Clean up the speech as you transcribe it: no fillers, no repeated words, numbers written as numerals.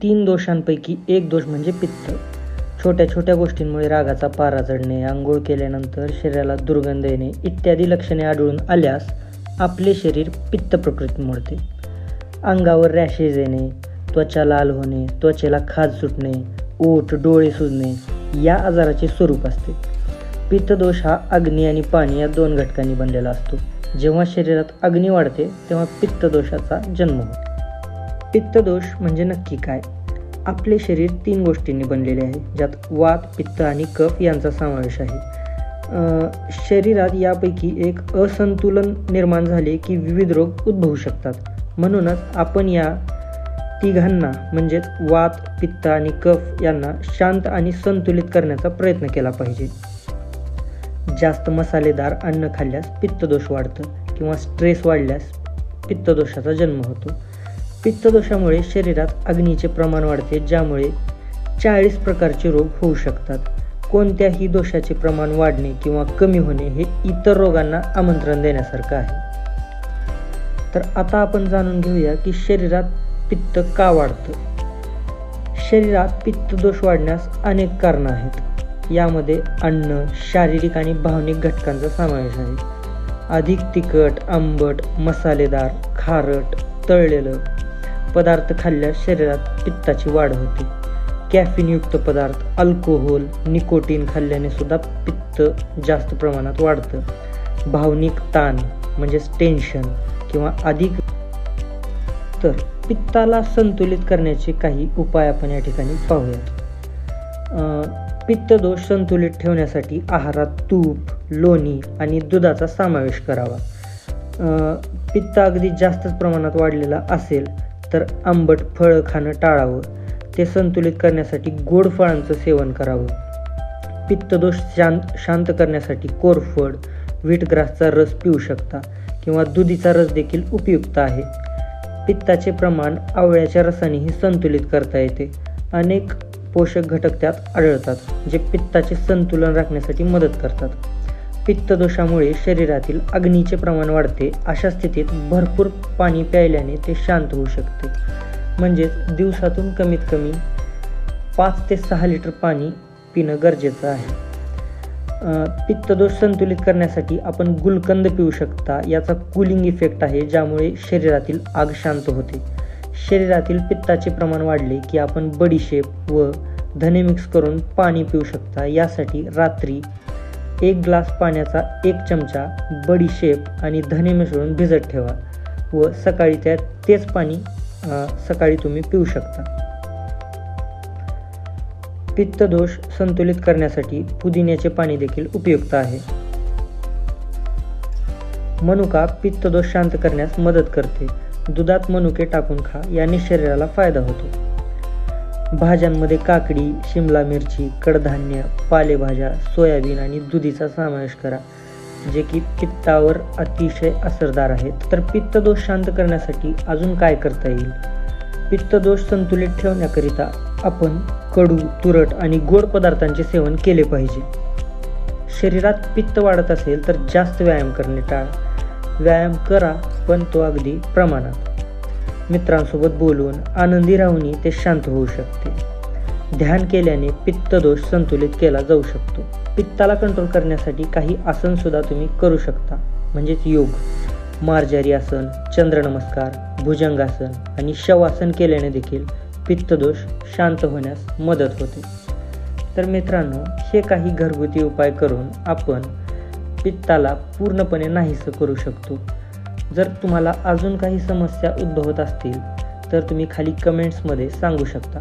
तीन दोषांपैकी एक दोष म्हणजे पित्त. छोट्या छोट्या गोष्टींमुळे रागाचा पारा चढणे, अंघोळ केल्यानंतर शरीराला दुर्गंध येणे इत्यादी लक्षणे आढळून आल्यास आपले शरीर पित्त प्रकृतीत मोडते. अंगावर रॅशेस येणे, त्वचा लाल होणे, त्वचेला खाज सुटणे, ओठ डोळे सुजणे या आजाराचे स्वरूप असते. पित्तदोष हा अग्नी आणि पाणी या दोन घटकांनी बनलेला असतो. जेव्हा शरीरात अग्नी वाढते तेव्हा पित्तदोषाचा जन्म होतो. पित्तदोष म्हणजे नक्की काय? आपले शरीर तीन गोष्टींनी बनलेले आहे, ज्यात वात, पित्त आणि कफ यांचा समावेश आहे. शरीरात यापैकी एक असंतुलन निर्माण झाले की विविध रोग उद्भवू शकतात. म्हणूनच आपण या तिघांना म्हणजेच वात, पित्त आणि कफ यांना शांत आणि संतुलित करण्याचा प्रयत्न केला पाहिजे. जास्त मसालेदार अन्न खाल्ल्यास पित्तदोष वाढतं किंवा स्ट्रेस वाढल्यास पित्तदोषाचा जन्म होतो. पित्तदोषामुळे शरीरात अग्नीचे प्रमाण वाढते, ज्यामुळे 40 प्रकारचे रोग होऊ शकतात. कोणत्याही दोषाचे प्रमाण वाढणे किंवा कमी होणे हे इतर रोगांना आमंत्रण देण्यासारखं आहे. तर आता आपण जाणून घेऊया की शरीरात पित्त का वाढतं. शरीरात पित्तदोष वाढण्यास अनेक कारणं आहेत. यामध्ये अन्न, शारीरिक आणि भावनिक घटकांचा समावेश आहे. अधिक तिखट, आंबट, मसालेदार, खारट, तळलेलं पदार्थ खाल्ल्यास शरीरात पित्ताची वाढ होते. कॅफिनयुक्त पदार्थ, अल्कोहोल, निकोटीन खाल्ल्याने सुद्धा पित्त जास्त प्रमाणात वाढतं. भावनिक ताण म्हणजेच टेन्शन किंवा अधिक. तर पित्ताला संतुलित करण्याचे काही उपाय आपण या ठिकाणी पाहूयात. पित्तदोष संतुलित ठेवण्यासाठी आहारात तूप, लोणी आणि दुधाचा समावेश करावा. पित्त अगदी जास्तच प्रमाणात वाढलेला असेल तर आंबट फळं खाणं टाळावं. ते संतुलित करण्यासाठी गोड फळांचं सेवन करावं. पित्तदोष शांत करण्यासाठी कोरफड, व्हीटग्रासचा रस पिऊ शकता किंवा दुधीचा रस देखील उपयुक्त आहे. पित्ताचे प्रमाण आवळ्याच्या रसानेही संतुलित करता येते. अनेक पोषक घटक त्यात आढळतात, जे पित्ताचे संतुलन राखण्यासाठी मदत करतात. पित्तदोषामुळे शरीरातील अग्नीचे प्रमाण वाढते. अशा स्थितीत भरपूर पाणी प्यायल्याने ते शांत होऊ शकते. म्हणजेच दिवसातून कमीत कमी 5 ते 6 लिटर पाणी पिणं गरजेचं आहे. पित्तदोष संतुलित करण्यासाठी आपण गुलकंद पिऊ शकता. याचा कूलिंग इफेक्ट आहे, ज्यामुळे शरीरातील आग शांत होते. शरीरातील पित्ताचे प्रमाण वाढले की आपण बडीशेप व धने मिक्स करून पाणी पिऊ शकता. यासाठी रात्री 1 ग्लास पाण्याचा 1 चमचा बडीशेप आणि धने मिसळून भिजत ठेवा व सकाळी तेच पाणी सकाळी तुम्ही पिऊ शकता. पित्तदोष संतुलित करण्यासाठी पुदिन्याचे पाणी देखील उपयुक्त आहे. मनुका पित्तदोष शांत करण्यास मदत करते. दुधात मनुके टाकून खा, याने शरीराला फायदा होतो. भाज्यांमध्ये काकडी, शिमला मिरची, कडधान्य, पालेभाज्या, सोयाबीन आणि दुधीचा समावेश करा, जे की पित्तावर अतिशय असरदार आहेत. तर पित्तदोष शांत करण्यासाठी अजून काय करता येईल? पित्तदोष संतुलित ठेवण्याकरिता आपण कडू, तुरट आणि गोड पदार्थांचे सेवन केले पाहिजे. शरीरात पित्त वाढत असेल तर जास्त व्यायाम करणे टाळा. व्यायाम करा, पण तो अगदी प्रमाणात. मित्रांसोबत बोलून आनंदी राहूनही ते शांत होऊ शकते. ध्यान केल्याने पित्तदोष संतुलित केला जाऊ शकतो. पित्ताला कंट्रोल करण्यासाठी काही आसन सुद्धा तुम्ही करू शकता, म्हणजेच योग. मार्जारी आसन, चंद्रनमस्कार, भुजंगासन आणि शवासन केल्याने देखील पित्तदोष शांत होण्यास मदत होते. तर मित्रांनो, हे काही घरगुती उपाय करून आपण पित्ताला पूर्णपणे नाहीसं करू शकतो. जर तुम्हाला अजून काही समस्या उद्भवत असतील तर तुम्ही खाली कमेंट्समध्ये सांगू शकता.